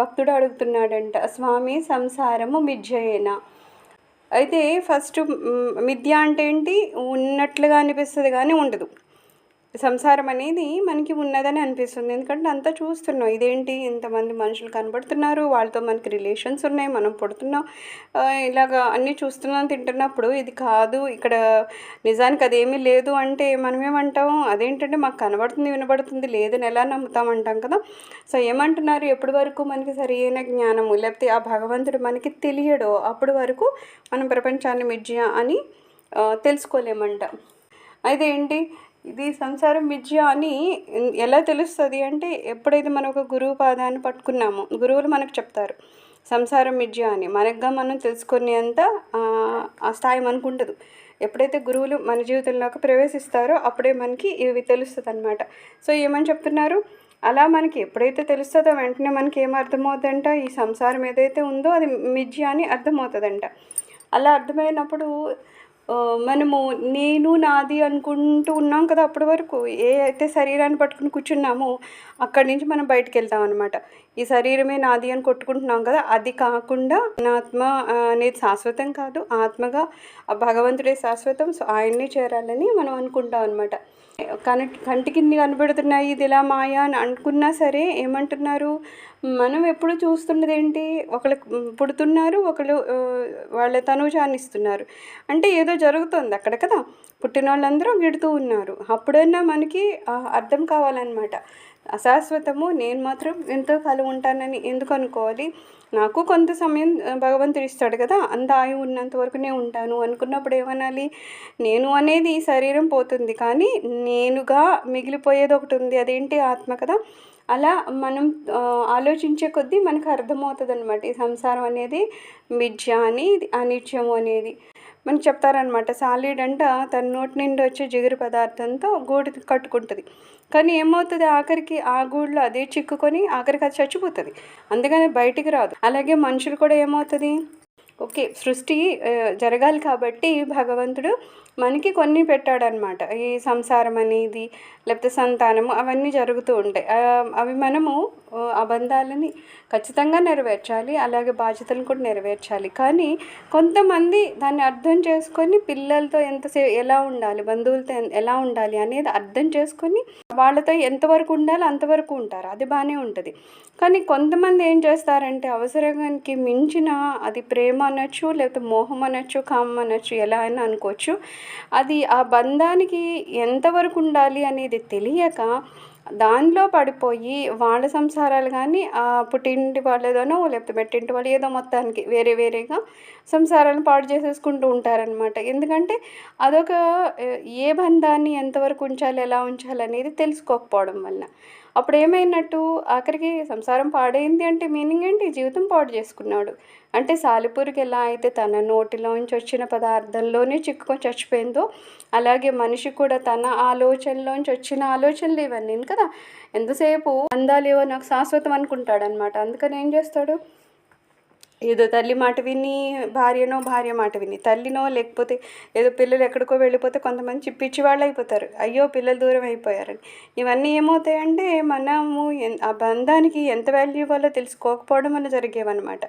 భక్తుడు అడుగుతున్నాడంట, స్వామి సంసారము మిథ్యయేనా? అయితే ఫస్ట్ మిథ్య అంటే ఏంటి? ఉన్నట్లుగా అనిపిస్తుంది కానీ ఉండదు. సంసారం అనేది మనకి ఉన్నదని అనిపిస్తుంది. ఎందుకంటే అంతా చూస్తున్నాం. ఇదేంటి ఇంతమంది మనుషులు కనబడుతున్నారు, వాళ్ళతో మనకి రిలేషన్స్ ఉన్నాయి, మనం పుడుతున్నాం, ఇలాగా అన్నీ చూస్తున్నాం, తింటున్నప్పుడు ఇది కాదు, ఇక్కడ నిజానికి అదేమీ లేదు అంటే మనం ఏమంటాం? అదేంటంటే మాకు కనబడుతుంది, వినబడుతుంది, లేదని ఎలా నమ్ముతామంటాం కదా. సో ఏమంటున్నారు? ఎప్పటి వరకు మనకి సరైన జ్ఞానము లేకపోతే ఆ భగవంతుడు మనకి తెలియడో అప్పటి వరకు మనం ప్రపంచాన్ని మిథ్య అని తెలుసుకోలేమంట. అయితే ఏంటి ఇది సంసారం మిథ్య అని ఎలా తెలుస్తుంది అంటే, ఎప్పుడైతే మనం ఒక గురువు పాదాన్ని పట్టుకున్నామో, గురువులు మనకు చెప్తారు సంసారం మిథ్య అని. మనకుగా మనం తెలుసుకునేంత ఆ స్థాయి మనకు ఉండదు. ఎప్పుడైతే గురువులు మన జీవితంలోకి ప్రవేశిస్తారో అప్పుడే మనకి ఇవి తెలుస్తుంది అనమాట. సో ఏమని చెప్తున్నారు? అలా మనకి ఎప్పుడైతే తెలుస్తుందో వెంటనే మనకి ఏం అర్థమవుతుందంట, ఈ సంసారం ఏదైతే ఉందో అది మిథ్య అని అర్థమవుతుందంట. అలా అర్థమైనప్పుడు మనము నేను నాది అనుకుంటూ ఉన్నాం కదా అప్పటి వరకు. ఏ అయితే శరీరాన్ని పట్టుకుని కూర్చున్నామో అక్కడి నుంచి మనం బయటికి వెళ్తాం అనమాట. ఈ శరీరమే నాది అని కొట్టుకుంటున్నాం కదా, అది కాకుండా నా ఆత్మ అనేది శాశ్వతం కాదు, ఆత్మగా ఆ భగవంతుడే శాశ్వతం. సో ఆయన్నే చేరాలని మనం అనుకుంటాం అనమాట. కంటికి కనబడుతున్నాయి ఇది ఇలా మాయా అని అనుకున్నా సరే ఏమంటున్నారు? మనం ఎప్పుడు చూస్తున్నది ఏంటి? ఒకళ్ళు పుడుతున్నారు, ఒకళ్ళు వాళ్ళ తనుజాన్ని ఇస్తున్నారు, అంటే ఏదో జరుగుతుంది అక్కడ కదా. పుట్టిన వాళ్ళందరూ గిడుతూ ఉన్నారు. అప్పుడైనా మనకి అర్థం కావాలన్నమాట. అశాశ్వతము, నేను మాత్రం ఎంతో కాలం ఉంటానని ఎందుకు అనుకోవాలి? నాకు కొంత సమయం భగవంతుడు ఇస్తాడు కదా, అంత ఆయువు ఉన్నంత వరకునే ఉంటాను అనుకున్నప్పుడు ఏమనాలి? నేను అనేది ఈ శరీరం పోతుంది, కానీ నేనుగా మిగిలిపోయేది ఒకటి ఉంది, అదేంటి? ఆత్మ కదా. అలా మనం ఆలోచించే కొద్దీ మనకు అర్థమవుతుంది అనమాట ఈ సంసారం అనేది మిథ్య అని, అనిత్యము అనేది. మనకు చెప్తారనమాట, సాలిడ్ అంట తన నోటి నుండి వచ్చే జిగురు పదార్థంతో గూడు కట్టుకుంటుంది, కానీ ఏమవుతుంది? ఆఖరికి ఆ గూడులో అదే చిక్కుకొని ఆఖరికి అది చచ్చిపోతుంది, అందుకని బయటికి రాదు. అలాగే మనుషులు కూడా ఏమవుతుంది? ఓకే, సృష్టి జరగాలి కాబట్టి భగవంతుడు మనకి కొన్ని పెట్టాడనమాట. ఈ సంసారం అనేది లేకపోతే సంతానము అవన్నీ జరుగుతూ ఉంటాయి. అవి మనము ఆ బంధాలని ఖచ్చితంగా నెరవేర్చాలి, అలాగే బాధ్యతలను కూడా నెరవేర్చాలి. కానీ కొంతమంది దాన్ని అర్థం చేసుకొని పిల్లలతో ఎలా ఉండాలి, బంధువులతో ఎలా ఉండాలి అనేది అర్థం చేసుకొని వాళ్ళతో ఎంతవరకు ఉండాలో అంతవరకు ఉంటారు, అది బాగానే ఉంటుంది. కానీ కొంతమంది ఏం చేస్తారంటే అవసరానికి మించిన, అది ప్రేమ అనొచ్చు, లేకపోతే మోహం అనొచ్చు, కామం అనొచ్చు, ఎలా అయినా అనుకోవచ్చు, అది ఆ బంధానికి ఎంతవరకు ఉండాలి అనేది తెలియక దానిలో పడిపోయి వాళ్ళ సంసారాలు కానీ ఆ పుట్టింటి వాళ్ళేదోనో లేకపోతే మెట్టింటి వాళ్ళు ఏదో మొత్తానికి వేరే వేరేగా సంసారాలను పాడు చేసేసుకుంటూ ఉంటారనమాట. ఎందుకంటే అదొక ఏ బంధాన్ని ఎంతవరకు ఉంచాలి, ఎలా ఉంచాలి అనేది తెలుసుకోకపోవడం వల్ల. అప్పుడు ఏమైనట్టు? ఆఖరికి సంసారం పాడైంది అంటే మీనింగ్ ఏంటి? జీవితం పాడు చేసుకున్నాడు అంటే. సాలిపురికి ఎలా అయితే తన నోటిలోంచి వచ్చిన పదార్థంలోనే చిక్కుకొని చచ్చిపోయిందో, అలాగే మనిషి కూడా తన ఆలోచనలోంచి వచ్చిన ఆలోచనలు ఇవన్నీ కదా. ఎంతసేపు అందాలేవో నాకు శాశ్వతం అనుకుంటాడనమాట. అందుకని ఏం చేస్తాడు? ఏదో తల్లి మాట విని, భార్య మాట విని, తల్లినో లేకపోతే ఏదో పిల్లలు ఎక్కడికో వెళ్ళిపోతే కొంతమంది పిచ్చి వాళ్ళు అయిపోతారు, అయ్యో పిల్లలు దూరం అయిపోయారని. ఇవన్నీ ఏమవుతాయంటే మనము ఆ బంధానికి ఎంత వాల్యూ ఇవ్వాలో తెలుసుకోకపోవడం వల్ల జరిగేవన్నమాట.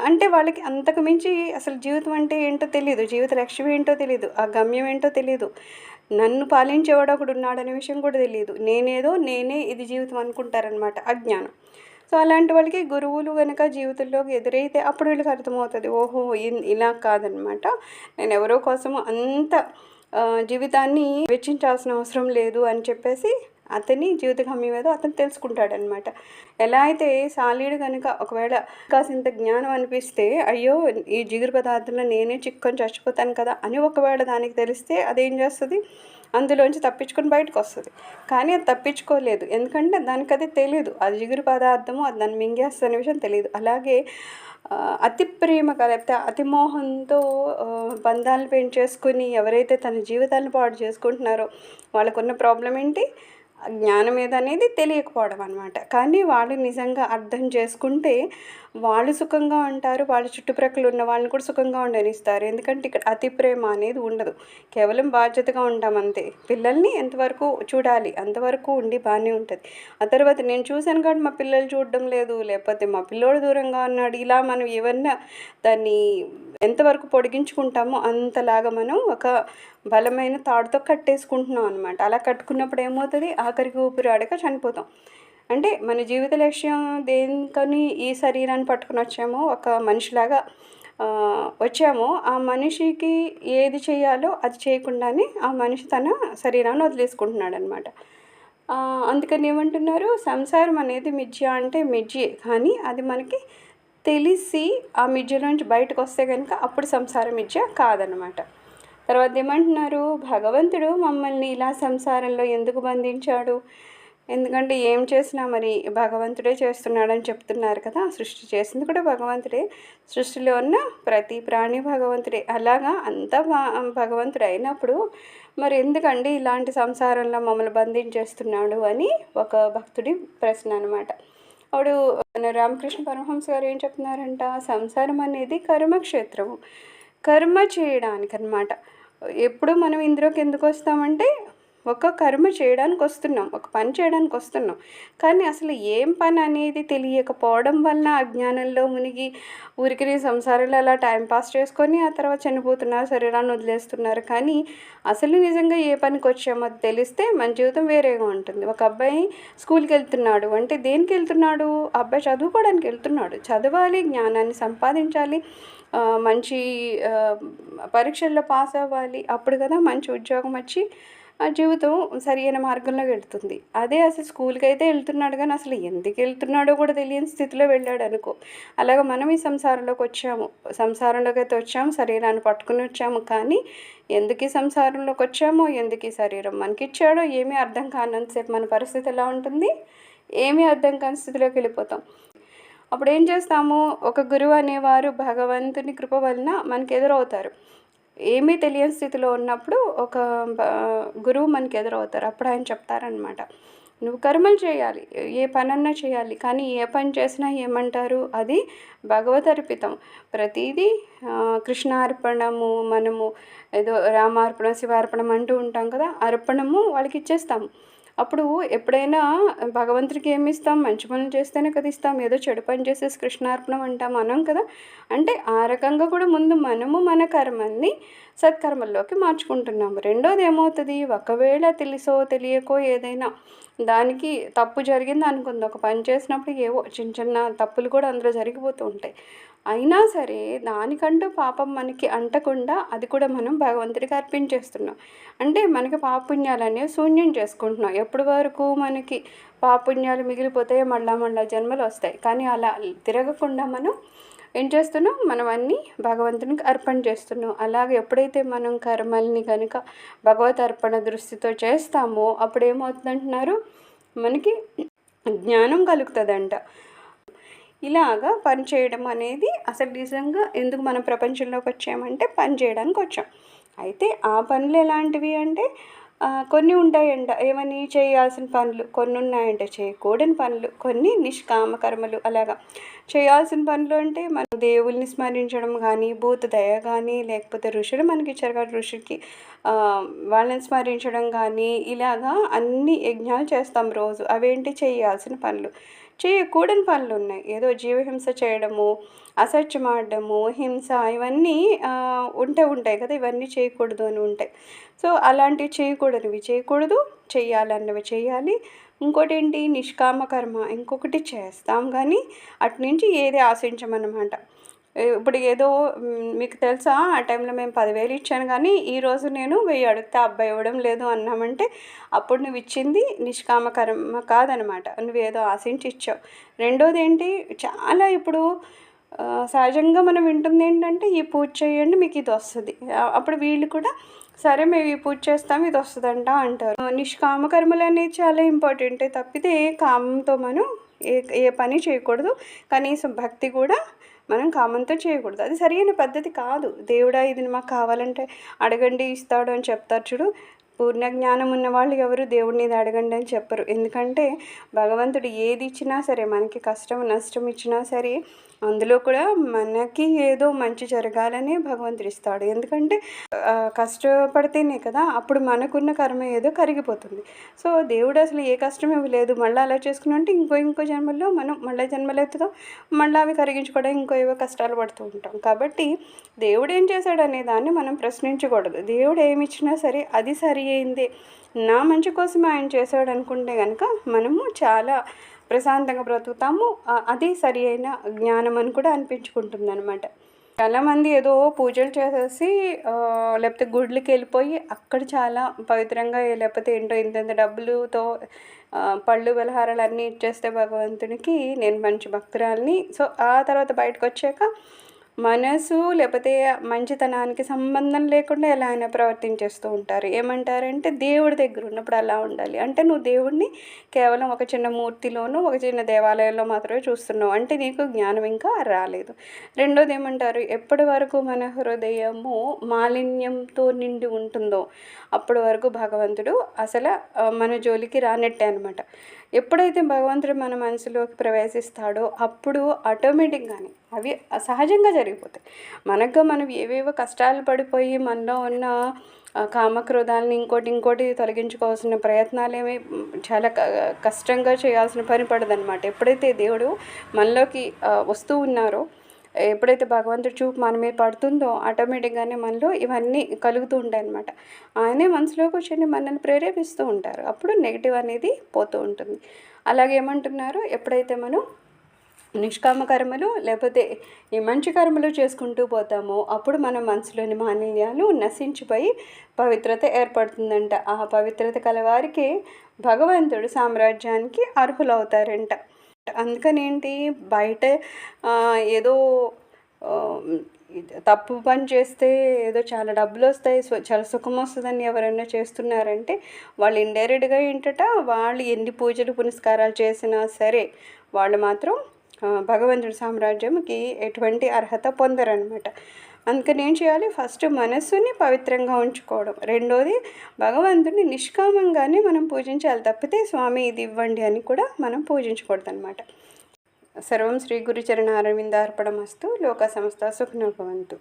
అంటే వాళ్ళకి అంతకు మించి అసలు జీవితం అంటే ఏంటో తెలియదు, జీవిత లక్ష్యం ఏంటో తెలియదు, ఆ గమ్యం ఏంటో తెలియదు, నన్ను పాలించేవాడు ఒకడు ఉన్నాడనే విషయం కూడా తెలియదు. నేనే ఇది జీవితం అనుకుంటారనమాట, అజ్ఞానం. సో అలాంటి వాళ్ళకి గురువులు కనుక జీవితంలోకి ఎదురైతే అప్పుడు వీళ్ళకి అర్థమవుతుంది, ఓహో ఇలా కాదనమాట, నేను ఎవరో కోసం అంత జీవితాన్ని వెచ్చించాల్సిన అవసరం లేదు అని చెప్పేసి అతని జీవిత గమ్యం ఏదో అతను తెలుసుకుంటాడనమాట. ఎలా అయితే సాలీడు కనుక ఒకవేళ కాసింత జ్ఞానం అనిపిస్తే, అయ్యో ఈ జిగురు పదార్థంలో నేనే చిక్కుకొని చచ్చిపోతాను కదా అని ఒకవేళ దానికి తెలిస్తే అదేం చేస్తుంది? అందులోంచి తప్పించుకొని బయటకు వస్తుంది. కానీ అది తప్పించుకోలేదు, ఎందుకంటే దానికి అది తెలియదు, అది జిగురు పదార్థము, అది దాన్ని మింగేస్తున్న విషయం తెలియదు. అలాగే అతి ప్రేమగా లేకపోతే అతి మోహంతో బంధాలను పెంచేసుకుని ఎవరైతే తన జీవితాన్ని పాడు చేసుకుంటున్నారో వాళ్ళకున్న ప్రాబ్లం ఏంటి? జ్ఞానం ఏదనేది తెలియకపోవడం అనమాట. కానీ వాళ్ళు నిజంగా అర్థం చేసుకుంటే వాళ్ళు సుఖంగా ఉంటారు. వాళ్ళ చుట్టుప్రక్కల ఉన్న వాళ్ళని కూడా సుఖంగా ఉండనిస్తారు. ఎందుకంటే ఇక్కడ అతి ప్రేమ అనేది ఉండదు. కేవలం బాధ్యతగా ఉంటాం అంతే. పిల్లల్ని ఎంతవరకు చూడాలి అంతవరకు ఉండి బాగానే ఉంటుంది. ఆ తర్వాత నేను చూశాను కాబట్టి మా పిల్లలు చూడడం లేదు, లేకపోతే మా పిల్లోడు దూరంగా ఉన్నాడు, ఇలా మనం ఏమన్నా దాన్ని ఎంతవరకు పొడిగించుకుంటామో అంతలాగా మనం ఒక బలమైన తాడుతో కట్టేసుకుంటున్నాం అనమాట. అలా కట్టుకున్నప్పుడు ఏమవుతుంది, ఆఖరికి ఊపిరాడక చనిపోతాం. అంటే మన జీవిత లక్ష్యం దేనికని ఈ శరీరాన్ని పట్టుకుని వచ్చామో, ఒక మనిషిలాగా వచ్చామో, ఆ మనిషికి ఏది చేయాలో అది చేయకుండానే ఆ మనిషి తన శరీరాన్ని వదిలేసుకుంటున్నాడు అనమాట. అందుకని ఏమంటున్నారు, సంసారం అనేది మిథ్య అంటే మిథ్యే, కానీ అది మనకి తెలిసి ఆ మిథ్యలోంచి బయటకు వస్తే కనుక అప్పుడు సంసారం మిథ్య కాదనమాట. తర్వాత ఏమంటున్నారు, భగవంతుడు మమ్మల్ని ఇలా సంసారంలో ఎందుకు బంధించాడు, ఎందుకంటే ఏం చేసినా మరి భగవంతుడే చేస్తున్నాడని చెప్తున్నారు కదా. సృష్టి చేసింది కూడా భగవంతుడే, సృష్టిలో ఉన్న ప్రతి ప్రాణి భగవంతుడే. అలాగా అంతా భగవంతుడు అయినప్పుడు మరి ఎందుకండి ఇలాంటి సంసారంలో మమ్మల్ని బంధించేస్తున్నాడు అని ఒక భక్తుడి ప్రశ్న అనమాట. అప్పుడు రామకృష్ణ పరమహంస గారు ఏం చెప్తున్నారంట, సంసారం అనేది కర్మక్షేత్రము, కర్మ చేయడానికి అనమాట. ఎప్పుడు మనం ఇందులోకి ఎందుకు వస్తామంటే ఒక కర్మ చేయడానికి వస్తున్నాం, ఒక పని చేయడానికి వస్తున్నాం. కానీ అసలు ఏం పని అనేది తెలియకపోవడం వలన అజ్ఞానంలో మునిగి ఊరికి సంసారంలో అలా టైంపాస్ చేసుకొని ఆ తర్వాత చనిపోతున్నారు, శరీరాన్ని వదిలేస్తున్నారు. కానీ అసలు నిజంగా ఏ పనికి వచ్చామో అది తెలిస్తే మన జీవితం వేరేగా ఉంటుంది. ఒక అబ్బాయి స్కూల్కి వెళ్తున్నాడు అంటే దేనికి వెళ్తున్నాడు, అబ్బాయి చదువుకోవడానికి వెళ్తున్నాడు. చదవాలి, జ్ఞానాన్ని సంపాదించాలి, మంచి పరీక్షల్లో పాస్ అవ్వాలి, అప్పుడు కదా మంచి ఉద్యోగం వచ్చి ఆ జీవితం సరైన మార్గంలోకి వెళ్తుంది. అదే అసలు స్కూల్కి అయితే వెళ్తున్నాడు కానీ అసలు ఎందుకు వెళ్తున్నాడో కూడా తెలియని స్థితిలో వెళ్ళాడు అనుకో. అలాగ మనం ఈ సంసారంలోకి వచ్చాము, సంసారంలోకి అయితే వచ్చాము, శరీరాన్ని పట్టుకుని వచ్చాము. కానీ ఎందుకు ఈ సంసారంలోకి వచ్చామో, ఎందుకు ఈ శరీరం మనకి ఇచ్చాడో ఏమీ అర్థం కానంతసేపు మన పరిస్థితి ఎలా ఉంటుంది, ఏమీ అర్థం కాని స్థితిలోకి వెళ్ళిపోతాం. అప్పుడు ఏం చేస్తాము, ఒక గురువు అనేవారు భగవంతుని కృప వలన మనకి ఎదురవుతారు. ఏమీ తెలియని స్థితిలో ఉన్నప్పుడు ఒక గురువు మనకి ఎదురవుతారు. అప్పుడు ఆయన చెప్తారనమాట, నువ్వు కర్మలు చేయాలి, ఏ పనన్నా చేయాలి, కానీ ఏ పని చేసినా ఏమంటారు, అది భగవదర్పితం. ప్రతిదీ కృష్ణార్పణము, మనము ఏదో రామార్పణం శివార్పణం అంటూ ఉంటాం కదా, అర్పణము వాళ్ళకి ఇచ్చేస్తాము. అప్పుడు ఎప్పుడైనా భగవంతుడికి ఏమి ఇస్తాం, మంచి పనులు చేస్తేనే కదా ఇస్తాం, ఏదో చెడు పని చేసేసి కృష్ణార్పణం అంటాం అనం కదా. అంటే ఆ రకంగా కూడా ముందు మనము మన కర్మల్ని సత్కర్మల్లోకి మార్చుకుంటున్నాము. రెండోది ఏమవుతుంది, ఒకవేళ తెలుసో తెలియకో ఏదైనా దానికి తప్పు జరిగింది అనుకుంది, ఒక పని చేసినప్పుడు ఏవో చిన్న చిన్న తప్పులు కూడా అందులో జరిగిపోతూ ఉంటాయి. అయినా సరే దానికంటూ పాపం మనకి అంటకుండా అది కూడా మనం భగవంతుడికి అర్పించేస్తున్నాం. అంటే మనకి పాపపుణ్యాలు అనేవి శూన్యం చేసుకుంటున్నాం. ఎప్పటి వరకు మనకి పాపపుణ్యాలు మిగిలిపోతాయో మళ్ళా జన్మలు వస్తాయి. కానీ అలా తిరగకుండా మనం ఏం చేస్తున్నాం, మనం అన్నీ భగవంతునికి అర్పణ చేస్తున్నాం. అలాగే ఎప్పుడైతే మనం కర్మల్ని కనుక భగవత్ అర్పణ దృష్టితో చేస్తామో అప్పుడు ఏమవుతుందంటున్నారు, మనకి జ్ఞానం కలుగుతుందంట. ఇలాగా పని చేయడం అనేది అసలు నిజంగా ఎందుకు మనం ప్రపంచంలోకి వచ్చామంటే పని చేయడానికి వచ్చాం. అయితే ఆ పనులు ఎలాంటివి అంటే కొన్ని ఉంటాయంట, ఏమని చేయాల్సిన పనులు కొన్ని ఉన్నాయంట, చేయకూడని పనులు కొన్ని, నిష్కామ కర్మలు. అలాగా చేయాల్సిన పనులు అంటే మనం దేవుల్ని స్మరించడం కానీ, భూత దయ కానీ, లేకపోతే ఋషులు మనకి ఇచ్చారు కాబట్టి ఋషికి వాళ్ళని స్మరించడం కానీ, ఇలాగా అన్ని యజ్ఞాలు చేస్తాం రోజు. అవేంటి చేయాల్సిన పనులు. చేయకూడని పనులు ఉన్నాయి, ఏదో జీవహింస చేయడము, అసత్యం ఆడడము, హింస, ఇవన్నీ ఉంటాయి కదా, ఇవన్నీ చేయకూడదు అని ఉంటాయి. సో అలాంటివి చేయకూడదు, చేయాలన్నవి చేయాలి. ఇంకోటి ఏంటి, నిష్కామ కర్మ, ఇంకొకటి చేస్తాం కానీ అటు నుంచి ఏది ఆశించమన్నమాట. ఇప్పుడు ఏదో మీకు తెలుసా, ఆ టైంలో మేము 10,000 ఇచ్చాను కానీ ఈరోజు నేను 1000 అడిగితే అబ్బాయి ఇవ్వడం లేదు అన్నామంటే అప్పుడు నువ్వు ఇచ్చింది నిష్కామ కర్మ కాదనమాట, నువ్వేదో ఆశించి ఇచ్చావు. రెండోది ఏంటి, చాలా ఇప్పుడు సహజంగా మనం వింటుంది ఏంటంటే ఈ పూజ చేయండి మీకు ఇది వస్తుంది. అప్పుడు వీళ్ళు కూడా సరే మేము ఈ పూజ చేస్తాం ఇది వస్తుందంట అంటారు. నిష్కామ కర్మలు అనేది చాలా ఇంపార్టెంట్. తప్పితే కామంతో మనం ఏ పని చేయకూడదు. కనీసం భక్తి కూడా మనం కామంతో చేయకూడదు. అది సరైన పద్ధతి కాదు. దేవుడా ఇది మాకు కావాలంటే అడగండి ఇస్తాడు అని చెప్తారు చూడు, పూర్ణ జ్ఞానం ఉన్న వాళ్ళు ఎవరు దేవుడిని ఇది అడగండి అని చెప్పరు. ఎందుకంటే భగవంతుడు ఏది ఇచ్చినా సరే, మనకి కష్టం నష్టం ఇచ్చినా సరే, అందులో కూడా మనకి ఏదో మంచి జరగాలని భగవంతుడు ఇస్తాడు. ఎందుకంటే కష్టపడితేనే కదా అప్పుడు మనకున్న కర్మ ఏదో కరిగిపోతుంది. సో దేవుడు అసలు ఏ కష్టం ఇవ్వలేదు. మళ్ళీ అలా చేసుకుని ఇంకో జన్మల్లో మనం మళ్ళీ జన్మలెత్తుతాం, మళ్ళీ అవి కరిగించుకోవడం ఇంకో ఏవో కష్టాలు పడుతూ ఉంటాం. కాబట్టి దేవుడు ఏం చేశాడు అనే దాన్ని మనం ప్రశ్నించకూడదు. దేవుడు ఏమి ఇచ్చినా సరే అది సరి అయిందే, నా మంచి కోసం ఆయన చేశాడు అనుకుంటే కనుక మనము చాలా ప్రశాంతంగా బ్రతుకుతాము. అది సరి అయిన జ్ఞానం అని కూడా అనిపించుకుంటుంది అనమాట. చాలామంది ఏదో పూజలు చేసేసి లేకపోతే గుడ్లకి వెళ్ళిపోయి అక్కడ చాలా పవిత్రంగా, లేకపోతే ఏంటో ఇంత డబ్బులతో పళ్ళు పలహారాలు అన్నీ ఇచ్చేస్తే భగవంతునికి నేను మంచి భక్తురాల్ని. సో ఆ తర్వాత బయటకు వచ్చాక మనసు లేకపోతే మంచితనానికి సంబంధం లేకుండా ఎలా అయినా ప్రవర్తించేస్తూ ఉంటారు. ఏమంటారంటే దేవుడి దగ్గర ఉన్నప్పుడు అలా ఉండాలి. అంటే నువ్వు దేవుడిని కేవలం ఒక చిన్న మూర్తిలోనూ ఒక చిన్న దేవాలయంలో మాత్రమే చూస్తున్నావు, అంటే నీకు జ్ఞానం ఇంకా రాలేదు. రెండోది ఏమంటారు, ఎప్పటి వరకు మన హృదయము మాలిన్యంతో నిండి ఉంటుందో అప్పటి వరకు భగవంతుడు అసలు మన జోలికి రానట్టే అనమాట. ఎప్పుడైతే భగవంతుడు మన మనసులోకి ప్రవేశిస్తాడో అప్పుడు ఆటోమేటిక్గానే అవి సహజంగా జరిగిపోతాయి. మనం ఏవేవో కష్టాలు పడిపోయి మనలో ఉన్న కామక్రోధాలని ఇంకోటి తొలగించుకోవాల్సిన ప్రయత్నాలేమి చాలా కష్టంగా చేయాల్సిన పని పడదనమాట. ఎప్పుడైతే దేవుడు మనలోకి వస్తూ ఉన్నారో, ఎప్పుడైతే భగవంతుడి చూపు మన మీద పడుతుందో ఆటోమేటిక్గానే మనలో ఇవన్నీ కలుగుతూ ఉంటాయి అన్నమాట. ఆయనే మనసులోకి వచ్చి మనల్ని ప్రేరేపిస్తూ ఉంటారు. అప్పుడు నెగిటివ్ అనేది పోతూ ఉంటుంది. అలాగే ఏమంటున్నారు, ఎప్పుడైతే మనం నిష్కామ కర్మలు లేకపోతే ఈ మంచి కర్మలు చేసుకుంటూ పోతామో అప్పుడు మన మనసులోని మాలిన్యాలు నశించిపోయి పవిత్రత ఏర్పడుతుందంట. ఆ పవిత్రత కలవారికి భగవంతుడు సామ్రాజ్యానికి అర్హులవుతారంట. అందుకని ఏంటి, బయట ఏదో తప్పు పని చేస్తే ఏదో చాలా డబ్బులు వస్తాయి, చాలా సుఖం వస్తుందని ఎవరైనా చేస్తున్నారంటే వాళ్ళు ఇండైరెక్ట్గా ఏంటట, వాళ్ళు ఎన్ని పూజలు పునస్కారాలు చేసినా సరే వాళ్ళు మాత్రం భగవంతుడి సామ్రాజ్యంకి ఎటువంటి అర్హత పొందరనమాట. అందుకని ఏం చేయాలి, ఫస్ట్ మనస్సుని పవిత్రంగా ఉంచుకోవడం, రెండోది భగవంతుడిని నిష్కామంగానే మనం పూజించాలి. తప్పితే స్వామి ఇది ఇవ్వండి అని కూడా మనం పూజించకూడదు అనమాట. సర్వం శ్రీ గురుచరణ అరవిందార్పణమస్తు. లోక సమస్త సుఖినో భవంతు.